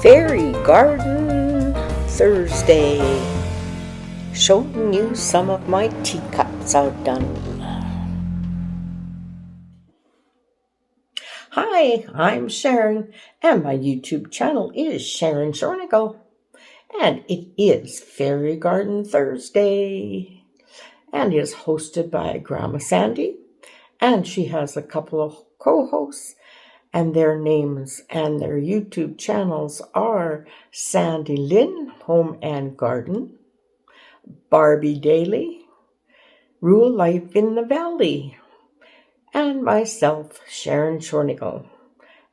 Fairy Garden Thursday, showing you some of my teacups I've done. Hi, I'm Sharon, and my YouTube channel is Sharon Shornigal, and it is Fairy Garden Thursday, and is hosted by Grandma Sandy, and she has a couple of co-hosts, and their names and their YouTube channels are Sandy Lynn, Home and Garden, Barbie Daily, Rural Life in the Valley, and myself, Sharon Shornigal.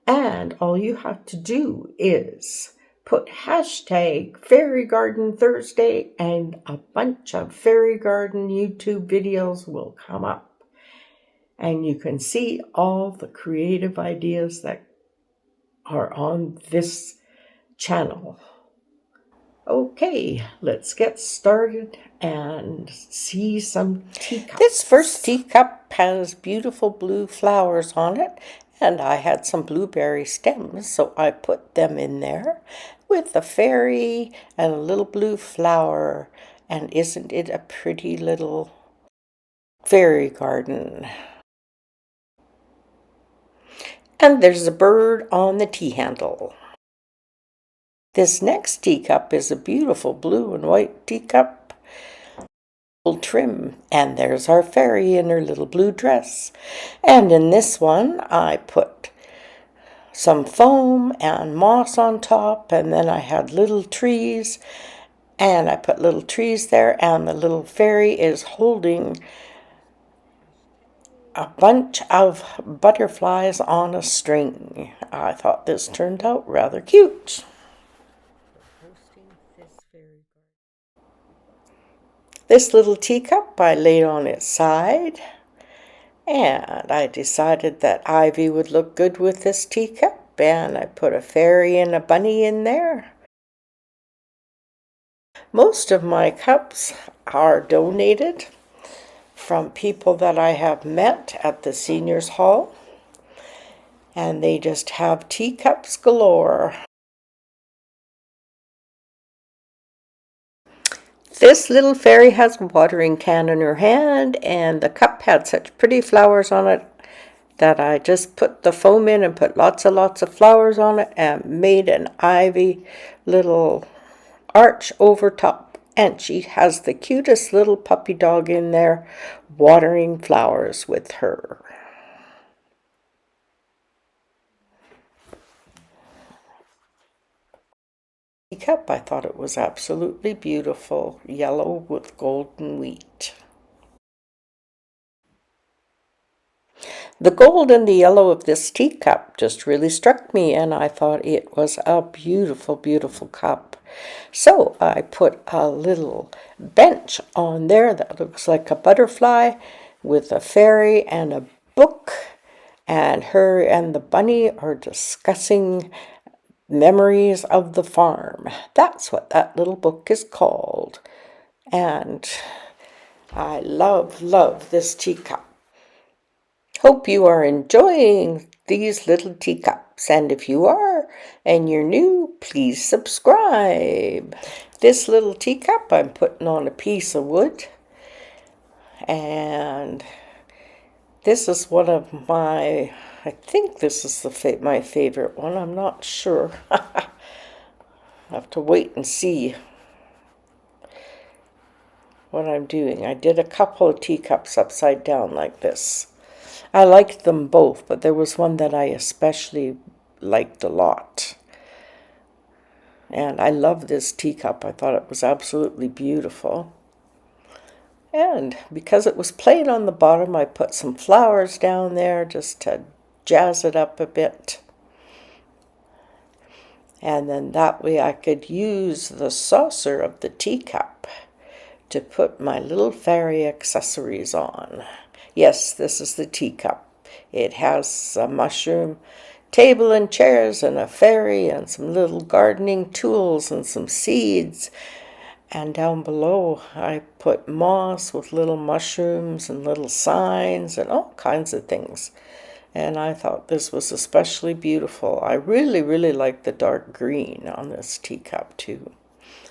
And all you have to do is put hashtag Fairy Garden Thursday and a bunch of Fairy Garden YouTube videos will come up. And you can see all the creative ideas that are on this channel. Okay, let's get started and see some teacups. This first teacup has beautiful blue flowers on it, and I had some blueberry stems, so I put them in there with a fairy and a little blue flower. And isn't it a pretty little fairy garden? And there's a bird on the tea handle. This next teacup is a beautiful blue and white teacup, trim, and there's our fairy in her little blue dress. And in this one I put some foam and moss on top, and then I had little trees, and I put little trees there, and the little fairy is holding a bunch of butterflies on a string. I thought this turned out rather cute. This little teacup I laid on its side, and I decided that ivy would look good with this teacup, and I put a fairy and a bunny in there. Most of my cups are donated from people that I have met at the seniors hall, and they just have teacups galore. This little fairy has a watering can in her hand, and the cup had such pretty flowers on it that I just put the foam in and put lots of flowers on it and made an ivy little arch over top. And she has the cutest little puppy dog in there watering flowers with her. Cup, I thought it was absolutely beautiful, yellow with golden wheat. The gold and the yellow of this teacup just really struck me, and I thought it was a beautiful, beautiful cup. So I put a little bench on there that looks like a butterfly with a fairy and a book, and her and the bunny are discussing memories of the farm. That's what that little book is called. And I love this teacup. Hope you are enjoying these little teacups, and if you are and you're new, please subscribe. This little teacup I'm putting on a piece of wood, and this is one of my, I think this is my favorite one. I'm not sure. I have to wait and see what I'm doing. I did a couple of teacups upside down like this. I liked them both, but there was one that I especially liked a lot. And I love this teacup. I thought it was absolutely beautiful. And because it was plain on the bottom, I put some flowers down there just to jazz it up a bit. And then that way I could use the saucer of the teacup to put my little fairy accessories on. Yes, this is the teacup. It has a mushroom table and chairs and a fairy and some little gardening tools and some seeds. And down below I put moss with little mushrooms and little signs and all kinds of things. And I thought this was especially beautiful. I really, really like the dark green on this teacup too.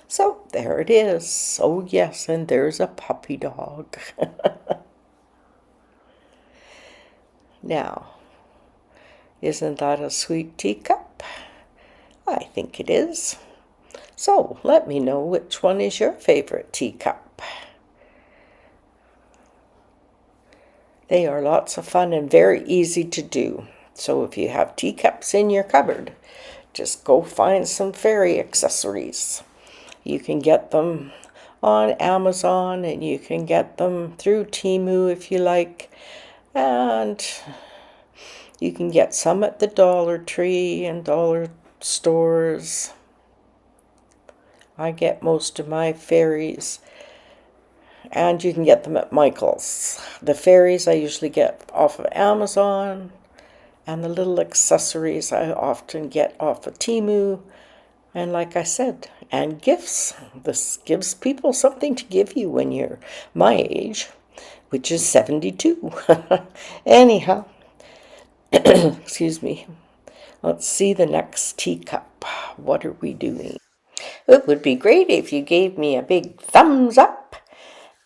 So there it is. Oh yes, and there's a puppy dog. Now, isn't that a sweet teacup? I think it is. So let me know which one is your favorite teacup. They are lots of fun and very easy to do. So if you have teacups in your cupboard, just go find some fairy accessories. You can get them on Amazon, and you can get them through Temu if you like. And you can get some at the Dollar Tree and dollar stores. I get most of my fairies, and you can get them at Michael's. The fairies I usually get off of Amazon, and the little accessories I often get off of Temu. And like I said, and gifts. This gives people something to give you when you're my age, which is 72. Anyhow, excuse me. Let's see the next teacup. What are we doing? It would be great if you gave me a big thumbs up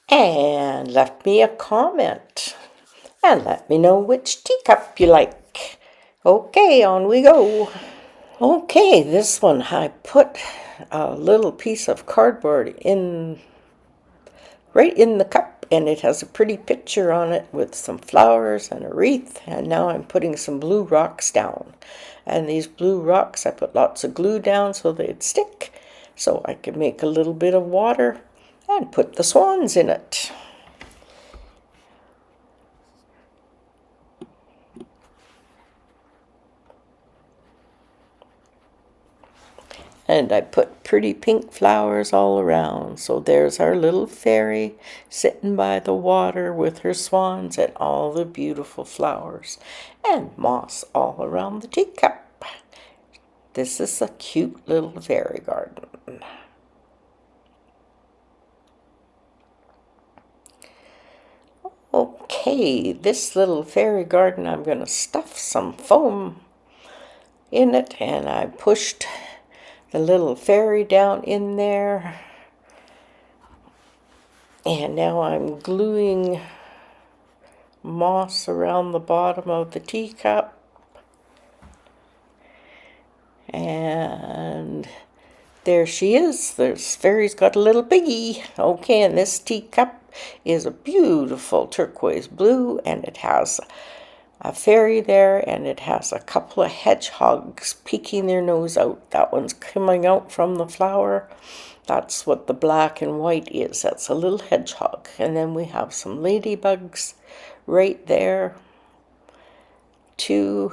and left me a comment. And let me know which teacup you like. Okay, on we go. Okay, this one I put a little piece of cardboard right in the cup, and it has a pretty picture on it with some flowers and a wreath. And now I'm putting some blue rocks down. And these blue rocks, I put lots of glue down so they'd stick, so I could make a little bit of water and put the swans in it. And I put pretty pink flowers all around. So there's our little fairy sitting by the water with her swans and all the beautiful flowers and moss all around the teacup. This is a cute little fairy garden. Okay, this little fairy garden, I'm going to stuff some foam in it, and I pushed the little fairy down in there, and now I'm gluing moss around the bottom of the teacup, and there she is. This fairy's got a little piggy. Okay, and this teacup is a beautiful turquoise blue, and it has a fairy there, and it has a couple of hedgehogs peeking their nose out. That one's coming out from the flower. That's what the black and white is. That's a little hedgehog. And then we have some ladybugs right there too.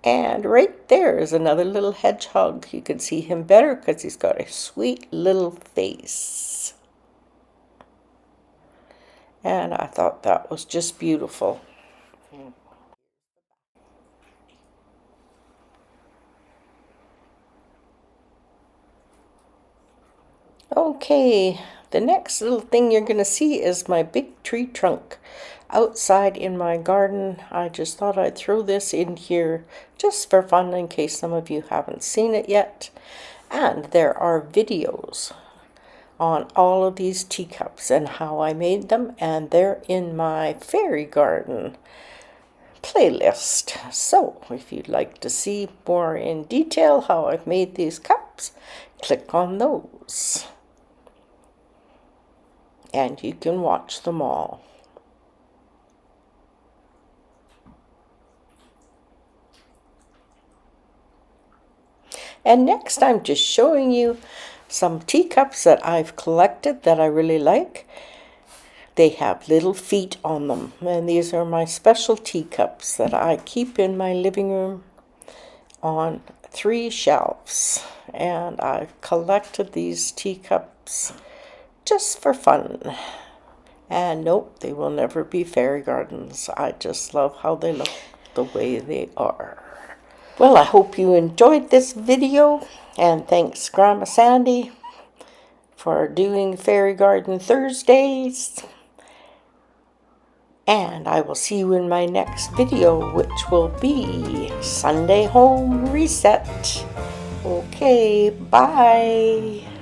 And right there is another little hedgehog. You can see him better because he's got a sweet little face. And I thought that was just beautiful. Okay, the next little thing you're going to see is my big tree trunk outside in my garden. I just thought I'd throw this in here just for fun in case some of you haven't seen it yet. And there are videos on all of these teacups and how I made them, and they're in my fairy garden playlist. So if you'd like to see more in detail how I've made these cups, click on those and you can watch them all. And next I'm just showing you some teacups that I've collected that I really like. They have little feet on them, and these are my special teacups that I keep in my living room on 3 shelves. And I've collected these teacups just for fun. And nope, they will never be fairy gardens. I just love how they look the way they are. Well, I hope you enjoyed this video, and thanks Grandma Sandy for doing Fairy Garden Thursdays. And I will see you in my next video, which will be Sunday Home Reset. Okay, bye.